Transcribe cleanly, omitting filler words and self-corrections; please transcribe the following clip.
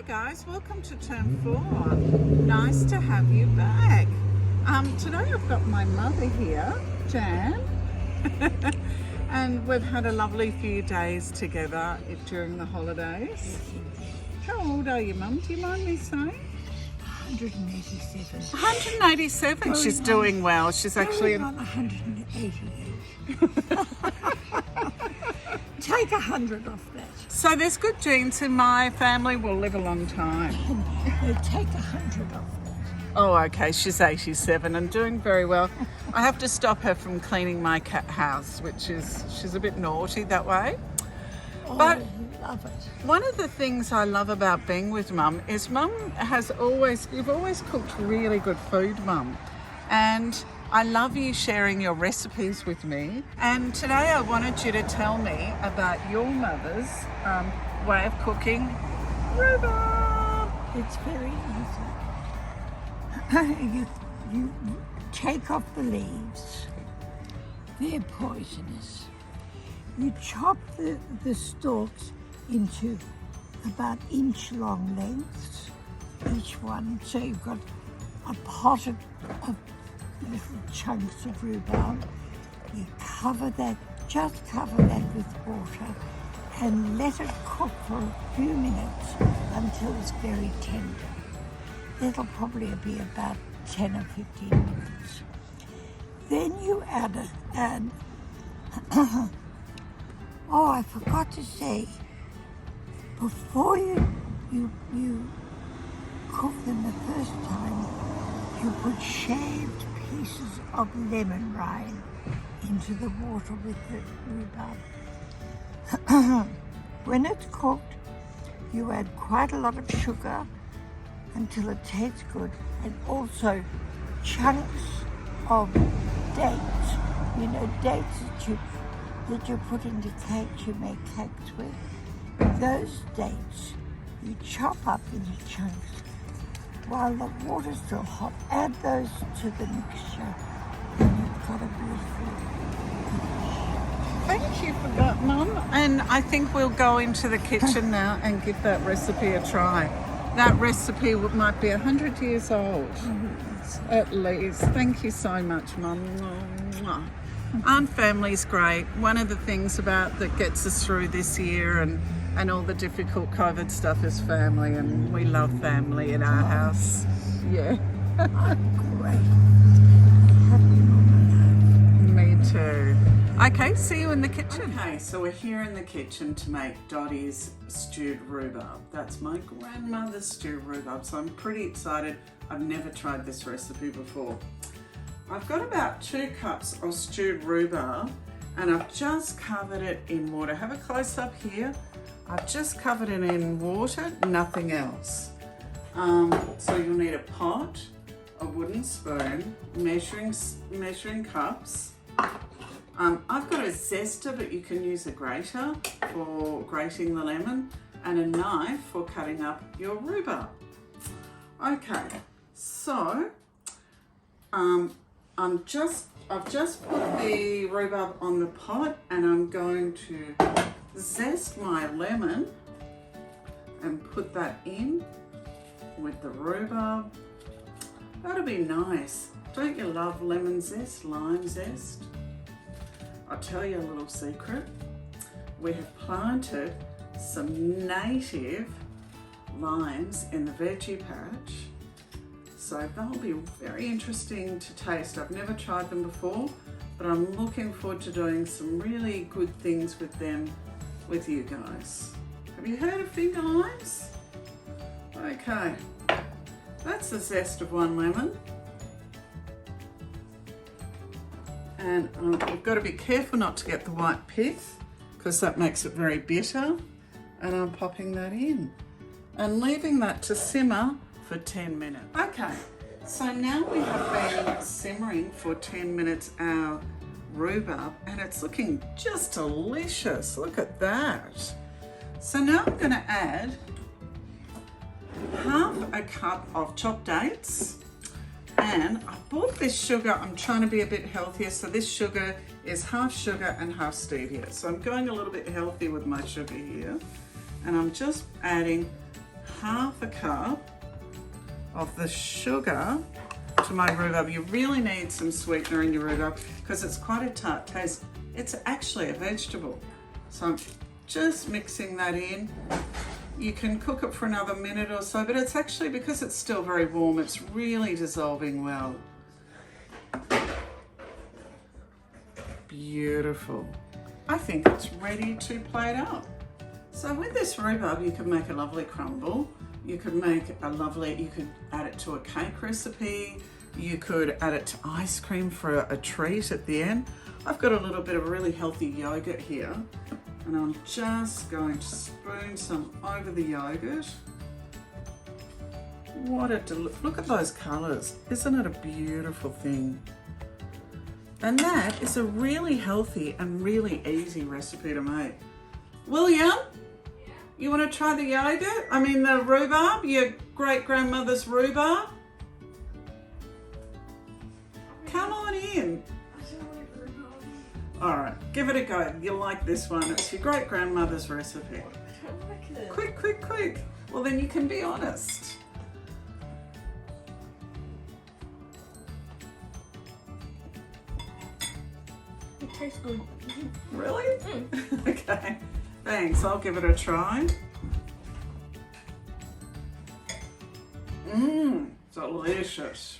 Hi guys, welcome to term 4. Nice to have you back. Today I've got my mother here, Jan, and we've had a lovely few days together during the holidays. How old are you, Mum? Do you mind me saying? 187. 187. She's doing well. She's actually on 180. Take 100 off that. So there's good genes in my family. We'll live a long time. No, take 100 off that. Oh, okay. She's 87 and doing very well. I have to stop her from cleaning my cat house, she's a bit naughty that way. Oh, But I love it. one of the things I love about being with Mum is you've always cooked really good food, Mum. And I love you sharing your recipes with me. And today I wanted you to tell me about your mother's way of cooking rhubarb. It's very easy. you take off the leaves. They're poisonous. You chop the stalks into about inch-long lengths, each one. So you've got a pot of little chunks of rhubarb. You just cover that with water and let it cook for a few minutes until it's very tender. That'll probably be about 10 or 15 minutes. Then you add oh, I forgot to say, before you cook them the first time, you put shaved pieces of lemon rind into the water with the rhubarb. When it's cooked, you add quite a lot of sugar until it tastes good, and also chunks of dates. You know, dates that you put into cakes, you make cakes with. Those dates you chop up into chunks. While the water's still hot, add those to the mixture, and you've got a beautiful dish. Thank you for that, Mum. And I think we'll go into the kitchen now and give that recipe a try. That recipe might be 100 years old, at least. Thank you so much, Mum. Aunt Family's great. One of the things that gets us through this year and all the difficult COVID stuff is family, and we love family in our house. Yeah. Great. Me too. Okay, see you in the kitchen. Okay, so we're here in the kitchen to make Doddie's stewed rhubarb. That's my grandmother's stewed rhubarb, so I'm pretty excited. I've never tried this recipe before. I've got about 2 cups of stewed rhubarb, and I've just covered it in water. Have a close up here. I've just covered it in water, nothing else. So you'll need a pot, a wooden spoon, measuring cups. I've got a zester, but you can use a grater for grating the lemon, and a knife for cutting up your rhubarb. Okay, so I've just put the rhubarb on the pot, and I'm going to zest my lemon and put that in with the rhubarb. That'll be nice. Don't you love lemon zest, lime zest? I'll tell you a little secret. We have planted some native limes in the veggie patch, so they'll be very interesting to taste. I've never tried them before, but I'm looking forward to doing some really good things with them with you guys. Have you heard of finger limes? Okay, that's the zest of one lemon. And I've got to be careful not to get the white pith, because that makes it very bitter. And I'm popping that in and leaving that to simmer for 10 minutes. Okay, so now we have been simmering for 10 minutes our rhubarb, and it's looking just delicious. Look at that. So now I'm going to add half a cup of chopped dates, and I bought this sugar. I'm trying to be a bit healthier, so this sugar is half sugar and half stevia. So I'm going a little bit healthy with my sugar here, and I'm just adding half a cup of the sugar to my rhubarb. You really need some sweetener in your rhubarb because it's quite a tart taste. It's actually a vegetable. So I'm just mixing that in. You can cook it for another minute or so, but it's actually, because it's still very warm, it's really dissolving well. Beautiful. I think it's ready to plate up. So with this rhubarb, you could make a lovely crumble. You could make a lovely, you could add it to a cake recipe. You could add it to ice cream for a treat at the end. I've got a little bit of really healthy yogurt here, and I'm just going to spoon some over the yogurt. What a look at those colours. Isn't it a beautiful thing? And that is a really healthy and really easy recipe to make. William, you want to try the yogurt? I mean the rhubarb, your great-grandmother's rhubarb? Come on in. All right, give it a go. You'll like this one. It's your great-grandmother's recipe. I don't like it. Quick, quick, quick. Well, then you can be honest. It tastes good. Really? Okay, thanks. I'll give it a try. Mmm, delicious.